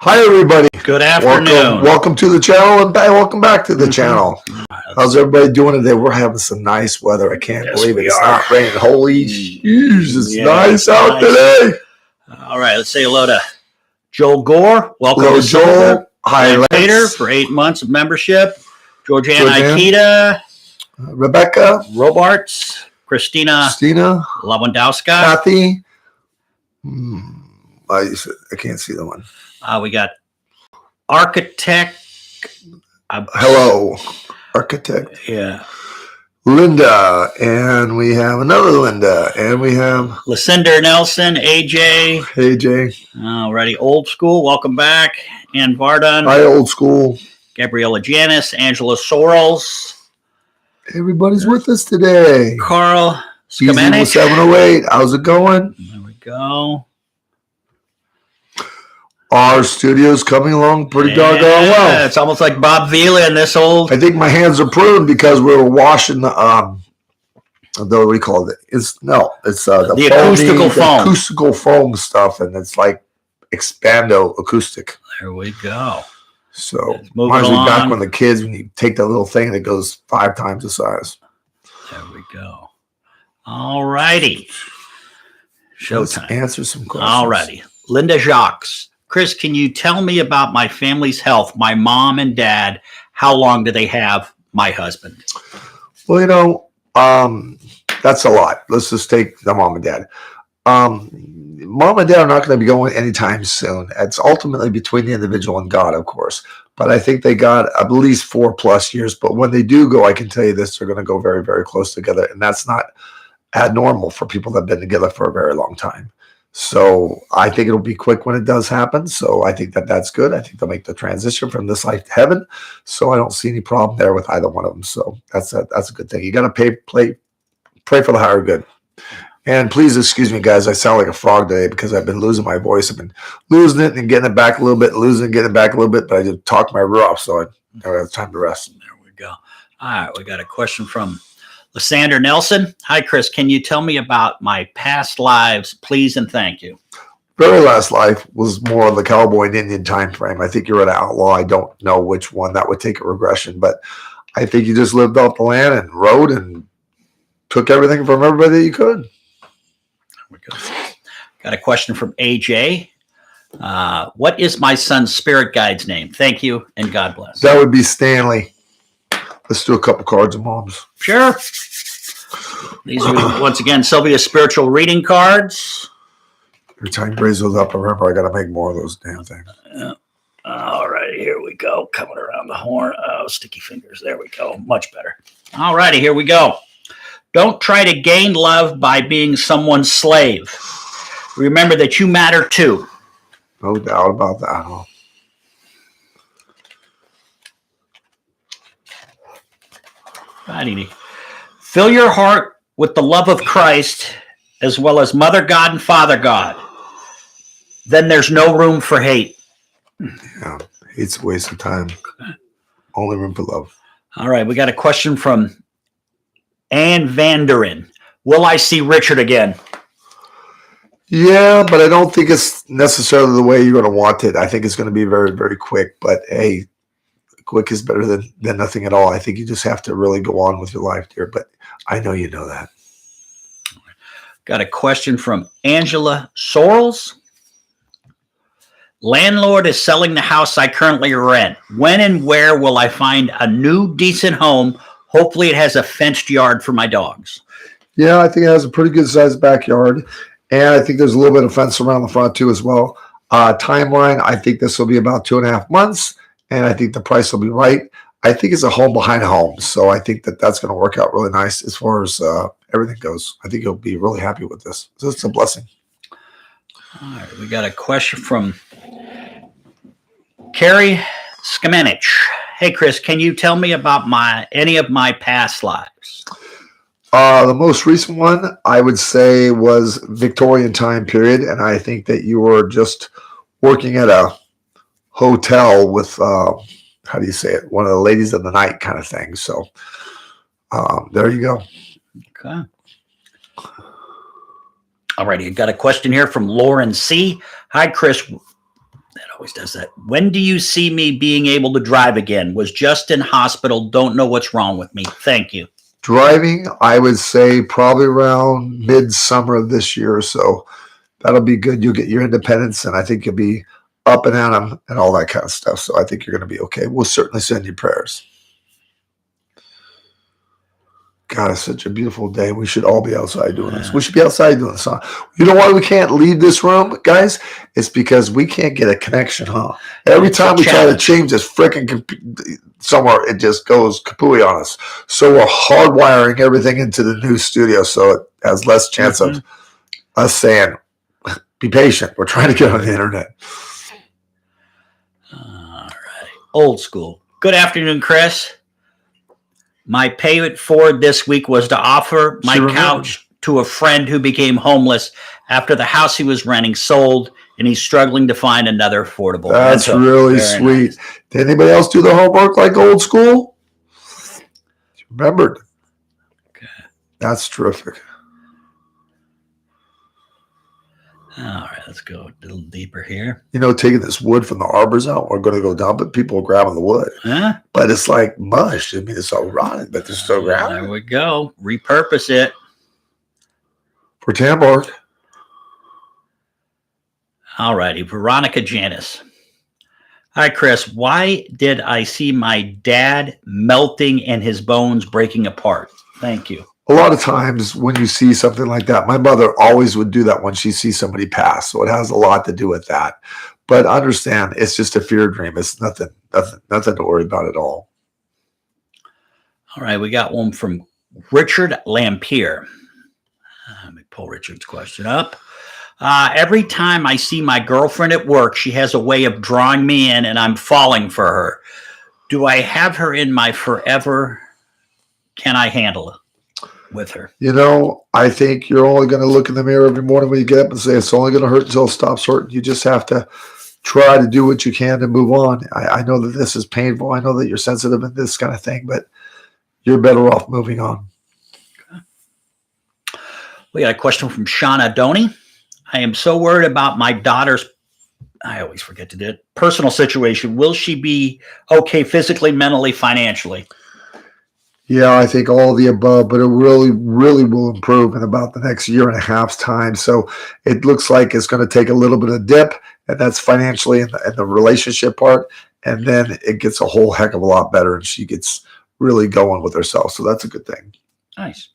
Hi, everybody. Good afternoon. Welcome to the channel and welcome back to the channel. How's everybody doing today? We're having some nice weather. I can't believe it's not raining. Holy jeez, it's nice out today. All right, let's say hello to Joel Gore. Welcome Hello, to Joel. Hi, Peter for 8 months of membership. Georgianne Ikeda. Rebecca. Robarts. Christina Lewandowska. Kathy. I can't see the one. We got Architect. Hello, Architect. Yeah. Linda, and we have another Linda, and we have Lucinda Nelson, AJ. Hey, Jay. Alrighty, Old School, welcome back. Ann Vardon. Hi, Old School. Gabriella Janus, Angela Sorrells. Everybody's with us today. Carl Skamenich. 708. How's it going? There we go. Our studio's coming along pretty doggone well. It's almost like Bob Vila in this old. I think my hands are pruned because we were washing the what do we call it? It's the acoustical foam. Acoustical foam stuff, and it's like Expando acoustic. There we go. So reminds me back when you take that little thing and it goes 5 times the size. There we go. All righty. Showtime. Let's answer some questions. All righty. Linda Jacques. Chris, can you tell me about my family's health? My mom and dad, how long do they have my husband? Well, that's a lot. Let's just take the mom and dad. Mom and dad are not going to be going anytime soon. It's ultimately between the individual and God, of course. But I think they got at least 4+ years. But when they do go, I can tell you this, they're going to go very, very close together. And that's not abnormal for people that have been together for a very long time. So I think it'll be quick when it does happen. So I think that's good. I think they'll make the transition from this life to heaven. So I don't see any problem there with either one of them. So that's a good thing. You got to pray for the higher good. And please excuse me, guys. I sound like a frog today because I've been losing my voice. I've been losing it and getting it back a little bit, losing it and getting it back a little bit. But I just talk my rear off, so I never have time to rest. There we go. All right, we got a question from Lysander Nelson. Hi, Chris. Can you tell me about my past lives, please and thank you? Very last life was more on the cowboy and Indian time frame. I think you're an outlaw. I don't know which one. That would take a regression. But I think you just lived off the land and rode and took everything from everybody that you could. There we go. Got a question from AJ. What is my son's spirit guide's name? Thank you and God bless. That would be Stanley. Let's do a couple cards of moms. Sure. These are, once again, Sylvia's spiritual reading cards. Every time you raise those up, I remember I got to make more of those damn things. All right, here we go. Coming around the horn. Oh, sticky fingers. There we go. Much better. All righty, here we go. Don't try to gain love by being someone's slave. Remember that you matter too. No doubt about that, huh? Righty. Fill your heart with the love of Christ as well as Mother God and Father God. Then there's no room for hate. Yeah, hate's a waste of time. Only room for love. All right, we got a question from Ann Vanderen. Will I see Richard again? Yeah, but I don't think it's necessarily the way you're going to want it. I think it's going to be very, very quick. But hey, quick is better than nothing at all. I think you just have to really go on with your life, dear. But I know you know that. Got a question from Angela Sorrells. Landlord is selling the house I currently rent. When and where will I find a new decent home? Hopefully it has a fenced yard for my dogs. Yeah, I think it has a pretty good sized backyard. And I think there's a little bit of fence around the front too as well. Timeline, I think this will be about 2.5 months. And I think the price will be right. I think it's a home behind a home. So I think that's going to work out really nice as far as everything goes. I think you'll be really happy with this. So it's a blessing. All right, we got a question from Carrie Skamenich. Hey, Chris, can you tell me about any of my past lives? The most recent one, I would say, was Victorian time period. And I think that you were just working at a hotel with, how do you say it? One of the ladies of the night kind of thing. So there you go. Okay. All righty. I got a question here from Lauren C. Hi, Chris. That always does that. When do you see me being able to drive again? Was just in hospital. Don't know what's wrong with me. Thank you. Driving, I would say probably around midsummer of this year or so. That'll be good. You'll get your independence, and I think you'll be up and at 'em and all that kind of stuff. So I think you're going to be okay. We'll certainly send you prayers. God, it's such a beautiful day. We should all be outside doing this. We should be outside doing this. Huh? You know why we can't leave this room, guys? It's because we can't get a connection, huh? Every time we try to change this freaking somewhere, it just goes kapooey on us. So we're hardwiring everything into the new studio so it has less chance of us saying, be patient. We're trying to get on the internet. All right. Old school. Good afternoon, Chris. My pay it forward this week was to offer my couch to a friend who became homeless after the house he was renting sold, and he's struggling to find another affordable. That's really sweet. Nice. Did anybody else do the homework like old school? Remembered. Okay. That's terrific. All right, let's go a little deeper here. You know, taking this wood from the arbors out, we're going to go down, but people are grabbing the wood. Huh? But it's like mush. I mean, it's all rotted, but they're still grabbing. There we go. Repurpose it. For Tambark. All righty. Veronica Janus. Hi, Chris. Why did I see my dad melting and his bones breaking apart? Thank you. A lot of times when you see something like that, my mother always would do that when she sees somebody pass. So it has a lot to do with that. But understand, it's just a fear dream. It's nothing to worry about at all. All right, we got one from Richard Lampier. Let me pull Richard's question up. Every time I see my girlfriend at work, she has a way of drawing me in, and I'm falling for her. Do I have her in my forever? Can I handle it with her? You know, I think you're only going to look in the mirror every morning when you get up and say it's only going to hurt until it stops hurting. You just have to try to do what you can to move on. I know that this is painful. I know that you're sensitive in this kind of thing, but you're better off moving on. Okay. We got a question from Shauna Doney. I am so worried about my daughter's, I always forget to do it, personal situation. Will she be okay physically, mentally, financially? Yeah, I think all of the above, but it really, really will improve in about the next year and a half's time. So it looks like it's going to take a little bit of dip, and that's financially and the relationship part. And then it gets a whole heck of a lot better, and she gets really going with herself. So that's a good thing. Nice.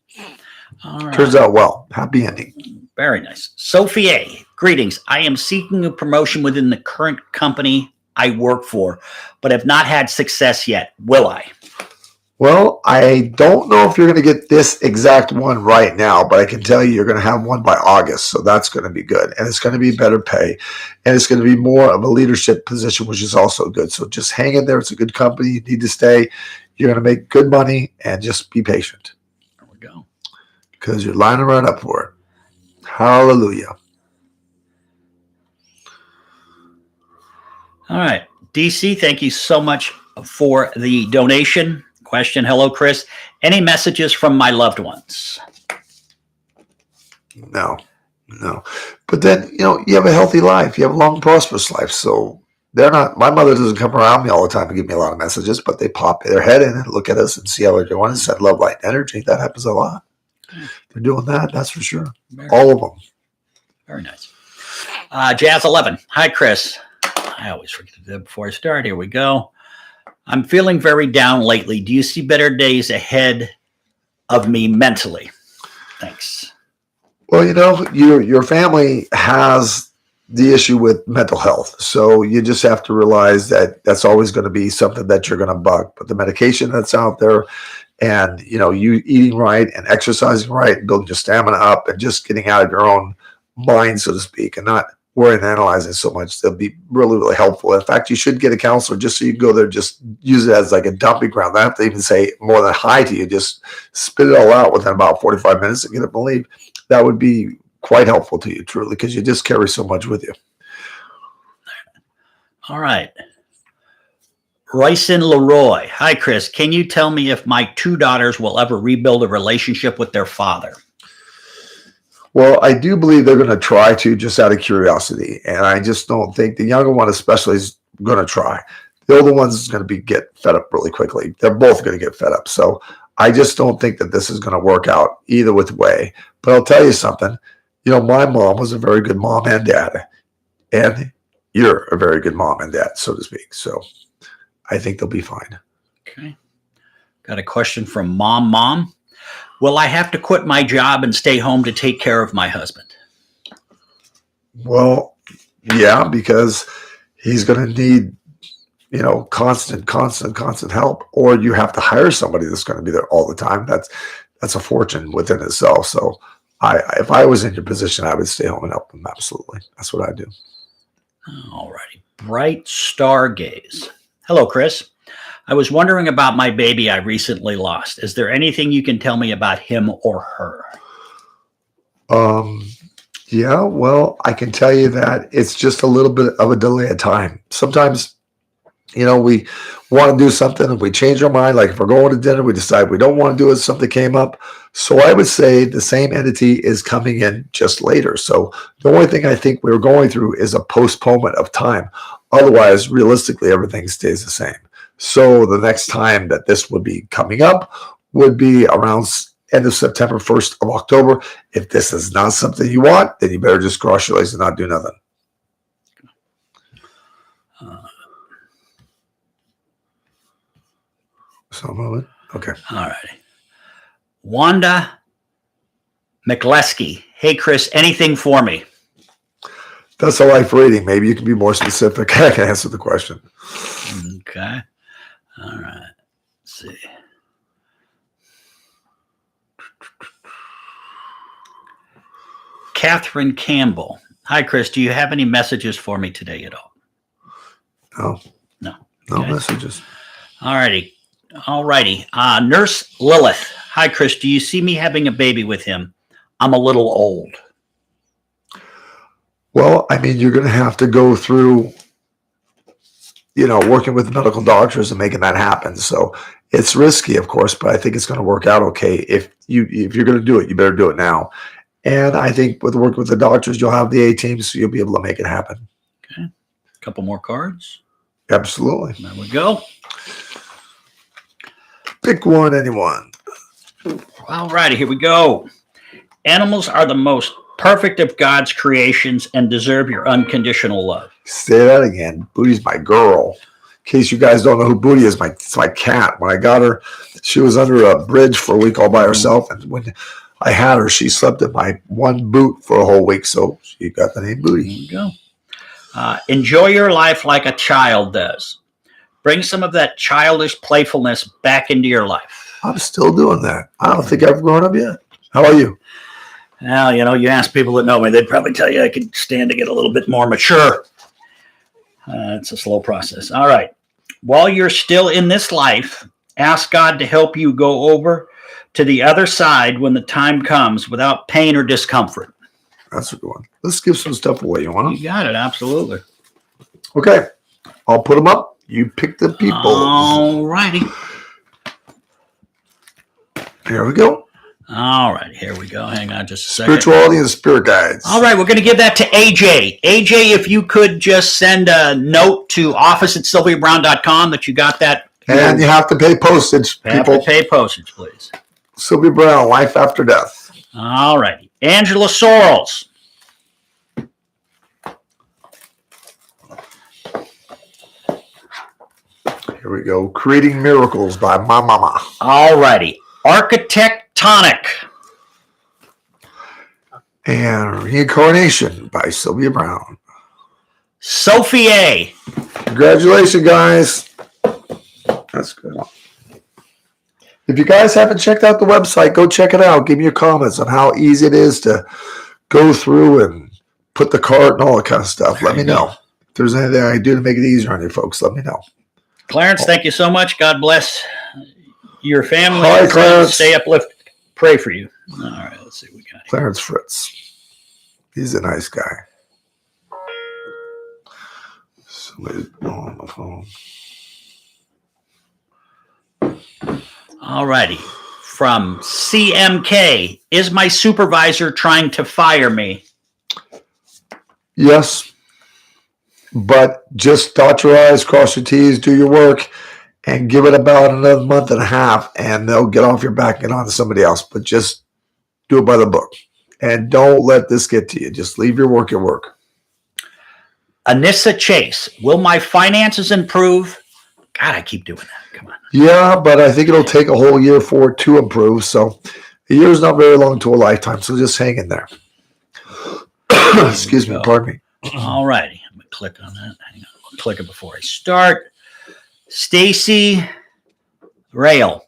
All right. Turns out well. Happy ending. Very nice. Sophie A. Greetings. I am seeking a promotion within the current company I work for, but have not had success yet. Will I? Well, I don't know if you're going to get this exact one right now, but I can tell you you're going to have one by August. So that's going to be good. And it's going to be better pay. And it's going to be more of a leadership position, which is also good. So just hang in there. It's a good company. You need to stay. You're going to make good money, and just be patient. There we go. Because you're lining right up for it. Hallelujah. All right. DC, thank you so much for the donation. Question. Hello, Chris. Any messages from my loved ones? No. But then, you have a healthy life. You have a long, prosperous life. So they're not, my mother doesn't come around me all the time and give me a lot of messages, but they pop their head in and look at us and see how we're doing and send love, light, and energy. That happens a lot. They're doing that. That's for sure. All of them. Very nice. Jazz 11. Hi, Chris. I always forget to do that before I start. Here we go. I'm feeling very down lately. Do you see better days ahead of me mentally? Thanks. Well, your family has the issue with mental health. So you just have to realize that that's always going to be something that you're going to bug. But the medication that's out there and, you eating right and exercising right and building your stamina up and just getting out of your own mind, so to speak, and not worrying and analyzing so much, they'll be really, really helpful. In fact, you should get a counselor just so you can go there, just use it as like a dumping ground. They don't have to even say more than hi to you. Just spit it all out within about 45 minutes and get up and leave. That would be quite helpful to you, truly, because you just carry so much with you. All right. Royson Leroy. Hi, Chris. Can you tell me if my two daughters will ever rebuild a relationship with their father? Well, I do believe they're going to try to, just out of curiosity, and I just don't think the younger one, especially, is going to try. The older one's is going to get fed up really quickly. They're both going to get fed up. So I just don't think that this is going to work out either with way. But I'll tell you something. My mom was a very good mom and dad, and you're a very good mom and dad, so to speak. So I think they'll be fine. Okay. Got a question from Mom. Will I have to quit my job and stay home to take care of my husband? Well, yeah, because he's going to need, constant help, or you have to hire somebody that's going to be there all the time. That's a fortune within itself. So if I was in your position, I would stay home and help them. Absolutely. That's what I do. All righty. Bright Stargaze. Hello, Chris. I was wondering about my baby I recently lost. Is there anything you can tell me about him or her? Yeah, well, I can tell you that it's just a little bit of a delay of time. Sometimes, we want to do something and we change our mind. Like if we're going to dinner, we decide we don't want to do it. Something came up. So I would say the same entity is coming in just later. So the only thing I think we're going through is a postponement of time. Otherwise, realistically, everything stays the same. So the next time that this would be coming up would be around end of September, 1st of October. If this is not something you want, then you better just cross your legs and not do nothing. So a moment. Okay. All right. Wanda McLeskey. Hey, Chris, anything for me? That's a life rating. Maybe you can be more specific. I can answer the question. Okay. All right. Let's see. Catherine Campbell. Hi, Chris. Do you have any messages for me today at all? No. No. No messages. All righty. Nurse Lilith. Hi, Chris. Do you see me having a baby with him? I'm a little old. Well, you're going to have to go through, working with medical doctors and making that happen. So it's risky, of course, but I think it's going to work out okay. If you're going to do it, you better do it now. And I think with working with the doctors, you'll have the A team, so you'll be able to make it happen. Okay. A couple more cards. Absolutely. There we go. Pick one, anyone. All righty, here we go. Animals are the most perfect of God's creations and deserve your unconditional love. Say that again. Booty's my girl. In case you guys don't know who Booty is, it's my cat. When I got her, she was under a bridge for a week all by herself. And when I had her, she slept in my one boot for a whole week. So she got the name Booty. There you go. Enjoy your life like a child does. Bring some of that childish playfulness back into your life. I'm still doing that. I don't think I've grown up yet. How are you? Well, you ask people that know me, they'd probably tell you I could stand to get a little bit more mature. It's a slow process. All right. While you're still in this life, ask God to help you go over to the other side when the time comes without pain or discomfort. That's a good one. Let's give some stuff away. You want to? You got it. Absolutely. Okay. I'll put them up. You pick the people. All righty. Here we go. All right. Here we go. Hang on just a second. Spirituality and spirit guides. All right. We're going to give that to AJ. AJ, if you could just send a note to office@sylviabrowne.com that you got that. And you have to pay postage, people. Have to pay postage, please. Sylvia Browne, Life After Death. All righty. Angela Sorrells. Here we go. Creating Miracles by my mama. All righty. Architectonic. And Reincarnation by Sylvia Browne. Sophie A. Congratulations, guys. That's good. If you guys haven't checked out the website, go check it out. Give me your comments on how easy it is to go through and put the card and all that kind of stuff. Let me know. If there's anything I can do to make it easier on you folks, let me know. Clarence, thank you so much. God bless your family. Hi, Clarence. Stay uplifted. Pray for you. All right, let's see what we got here. Clarence Fritz. He's a nice guy. Somebody's on the phone. All righty. from CMK. Is my supervisor trying to fire me? Yes, but just dot your I's, cross your T's, do your work, and give it about another month and a half, and they'll get off your back and get on to somebody else. But just do it by the book. And don't let this get to you. Just leave your work at work. Anissa Chase. Will my finances improve? God, I keep doing that. Come on. Yeah, but I think it'll take a whole year for it to improve. So a year is not very long to a lifetime. So just hang in there. Excuse me. Pardon me. All righty. I'm going to click on that. Hang on. I'll click it before I start. Stacy Rail.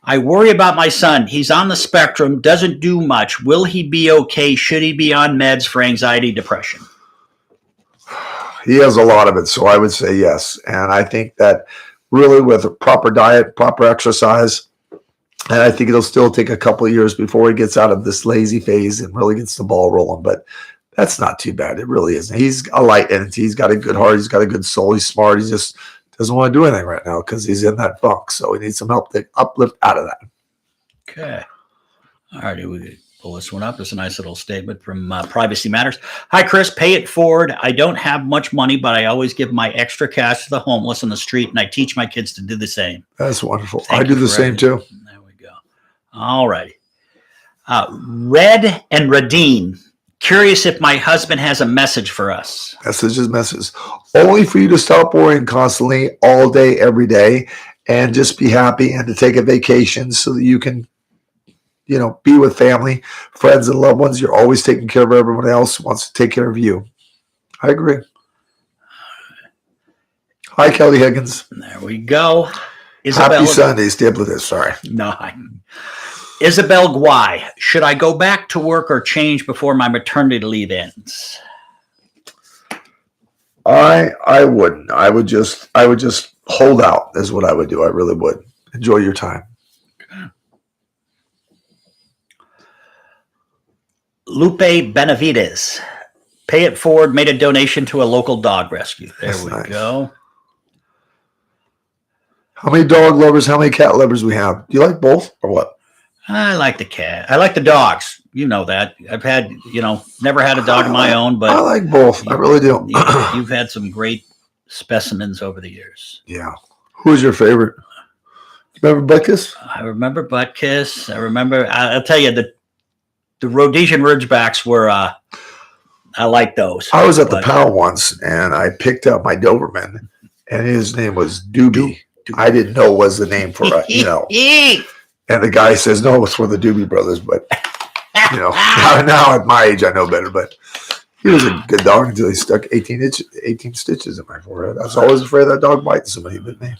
I worry about my son. He's on the spectrum, doesn't do much. Will he be okay? Should he be on meds for anxiety, depression? He has a lot of it, so I would say yes. And I think that really with a proper diet, proper exercise, and I think it'll still take a couple of years before he gets out of this lazy phase and really gets the ball rolling. But that's not too bad. It really isn't. He's a light entity. He's got a good heart. He's got a good soul. He's smart. He just doesn't want to do anything right now because he's in that funk. So he needs some help to uplift out of that. Okay. All righty. We pull this one up. It's a nice little statement from Privacy Matters. Hi, Chris. Pay it forward. I don't have much money, but I always give my extra cash to the homeless on the street, and I teach my kids to do the same. That's wonderful. I do the same too. There we go. All righty. Red and Radine. Curious if my husband has a message for us. Message. Only for you to stop worrying constantly all day, every day, and just be happy and to take a vacation so that you can, be with family, friends, and loved ones. You're always taking care of everyone else who wants to take care of you. I agree. Hi, Kelly Higgins. There we go. Isabel, happy Sunday. Stay with this. Sorry. No. Isabel Guay. Should I go back to work or change before my maternity leave ends? I wouldn't. I would just hold out is what I would do. I really would. Enjoy your time. Okay. Lupe Benavides. Pay it forward, made a donation to a local dog rescue. There That's we nice. go. How many dog lovers, how many cat lovers we have? Do you like both or what? I like the cat. I like the dogs. You know that. I've had, never had a dog of my own, but I like both. I really do. You've had some great specimens over the years. Yeah. Who's your favorite? Remember Butkus? I remember Butkus. I remember, I'll tell you, the Rhodesian Ridgebacks were, I like those. I was at the pound once and I picked up my Doberman and his name was Doobie. I didn't know was the name for And the guy says, no, it's for the Doobie Brothers. But, now at my age, I know better. But he was a good dog until he stuck 18 stitches in my forehead. I was always afraid of that dog biting somebody but me.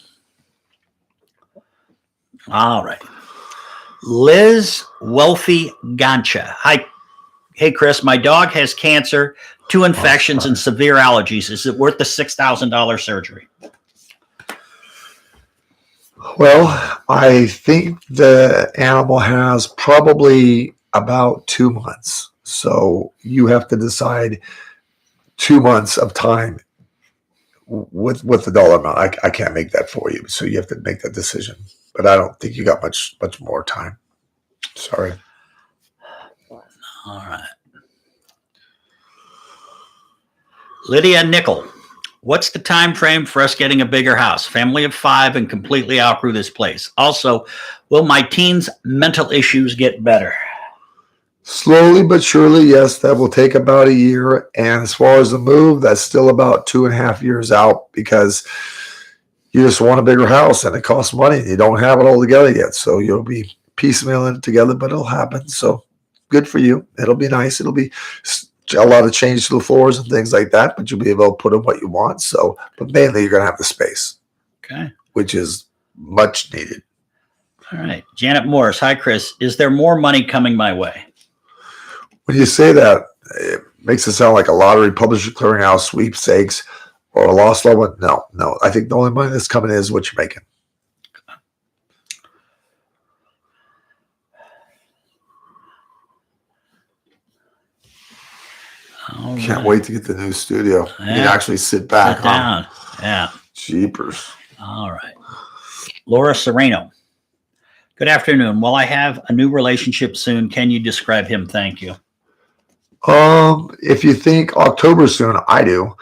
All right. Liz Wealthy Gancha. Hi. Hey, Chris, my dog has cancer, 2 infections, and severe allergies. Is it worth the $6,000 surgery? Well, I think the animal has probably about 2 months. So you have to decide 2 months of time with the dollar amount. I can't make that for you. So you have to make that decision. But I don't think you got much more time. Sorry. All right. Lydia Nickel. What's the time frame for us getting a bigger house? Family of 5 and completely outgrew this place. Also, will my teens' mental issues get better? Slowly but surely, yes. That will take about a year. And as far as the move, that's still about 2.5 years out because you just want a bigger house and it costs money. You don't have it all together yet. So you'll be piecemealing it together, but it'll happen. So good for you. It'll be nice. It'll be a lot of change to the floors and things like that, but you'll be able to put in what you want. So, but mainly you're going to have the space, okay, which is much needed. All right. Janet Morris. Hi, Chris. Is there more money coming my way? When you say that, it makes it sound like a lottery, publisher clearinghouse, sweepstakes, or a lost loved one. No. I think the only money that's coming in is what you're making. All Can't right. wait to get the new studio. Yeah. You can actually sit back. Sit down. Yeah. Jeepers. All right. Laura Sereno. Good afternoon. Will I have a new relationship soon? Can you describe him? Thank you. If you think October soon, I do.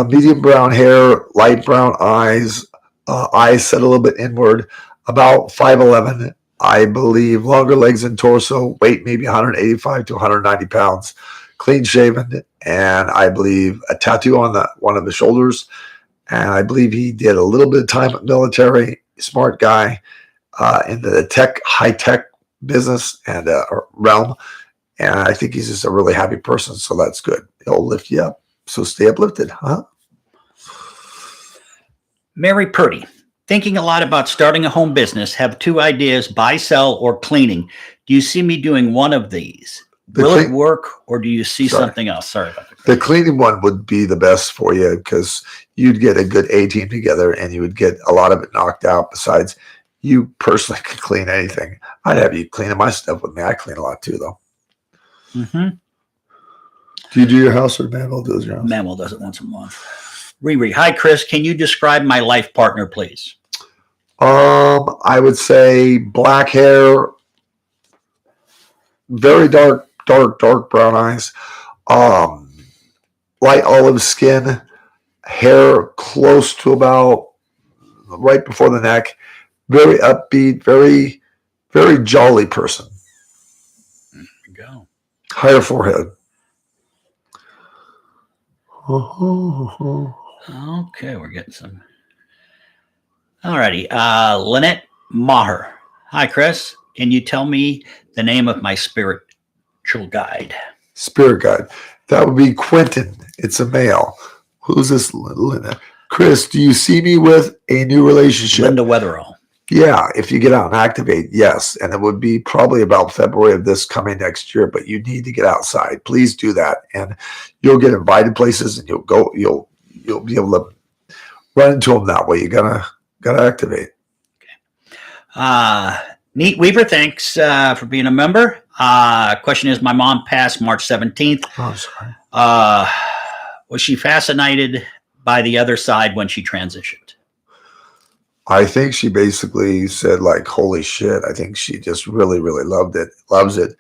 Medium brown hair, light brown eyes, eyes set a little bit inward, about 5'11", I believe, longer legs and torso, weight maybe 185 to 190 pounds, clean shaven, and I believe a tattoo on one of the shoulders. And I believe he did a little bit of time at military, smart guy, into the high tech business and realm. And I think he's just a really happy person. So that's good. He'll lift you up. So stay uplifted, huh? Mary Purdy. Thinking a lot about starting a home business. Have 2 ideas, buy, sell, or cleaning. Do you see me doing one of these? Will it work, or do you see something else? Sorry about that. The cleaning one would be the best for you because you'd get a good A team together and you would get a lot of it knocked out. Besides, you personally can clean anything. I'd have you cleaning my stuff with me. I clean a lot too, though. Mm-hmm. Do you do your house or Manuel does your house? Manuel does it once a month. Riri. Hi, Chris. Can you describe my life partner, please? I would say black hair, very dark brown eyes, light olive skin, hair close to about right before the neck, very upbeat, very, very jolly person. There we go. Higher forehead. Okay, we're getting some. All righty. Lynette Maher. Hi, Chris. Can you tell me the name of my spiritual guide? Spirit guide. That would be Quentin. It's a male. Who's this, Linda? Chris, do you see me with a new relationship? Linda Weatherall. Yeah, if you get out and activate, yes. And it would be probably about February of this coming next year, but you need to get outside. Please do that. And you'll get invited places and you'll be able to run into them that way. You gotta activate. Okay. Neat Weaver, thanks for being a member. Question is, my mom passed March 17th. Oh, sorry. Was she fascinated by the other side when she transitioned? I think she basically said, like, holy shit. I think she just really, really loves it.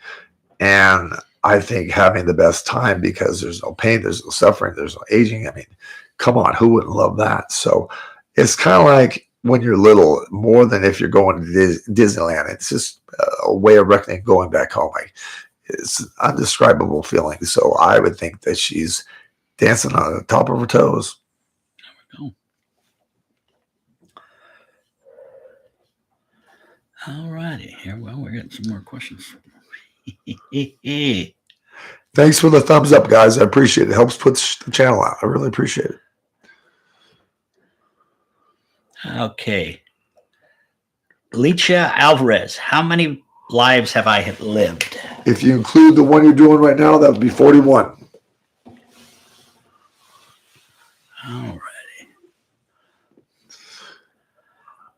And I think having the best time because there's no pain, there's no suffering, there's no aging. I mean, come on, who wouldn't love that? So it's kind of like when you're little, more than if you're going to Disneyland. It's just a way of reckoning going back home. Like, it's an indescribable feeling. So I would think that she's dancing on the top of her toes. There we go. All righty. Here, well, we're getting some more questions. Thanks for the thumbs up, guys. I appreciate it. It helps put the channel out. I really appreciate it. Okay. Alicia Alvarez. How many lives have I lived? If you include the one you're doing right now, that would be 41. All righty.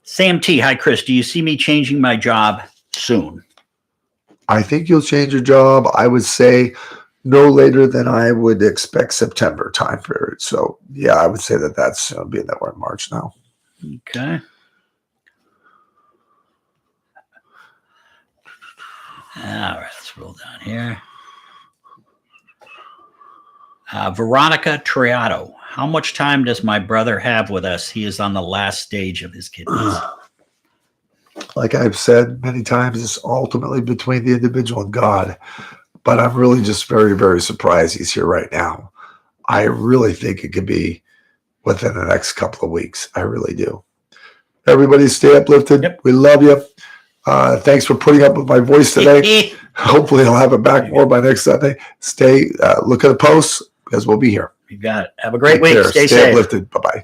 Sam T. Hi, Chris. Do you see me changing my job soon? I think you'll change your job. I would say no later than I would expect September time period. So, yeah, I would say that that's being that we're in March now. Okay. All right, let's roll down here. Veronica Triado. How much time does my brother have with us? He is on the last stage of his kidneys. Like I've said many times, it's ultimately between the individual and God. But I'm really just very, very surprised he's here right now. I really think it could be within the next couple of weeks. I really do. Everybody stay uplifted. Yep. We love you. Thanks for putting up with my voice today. Hopefully I'll have it back more by next Sunday. Stay, look at the posts because we'll be here. You got it. Have a great week. Stay safe. Uplifted. Bye-bye.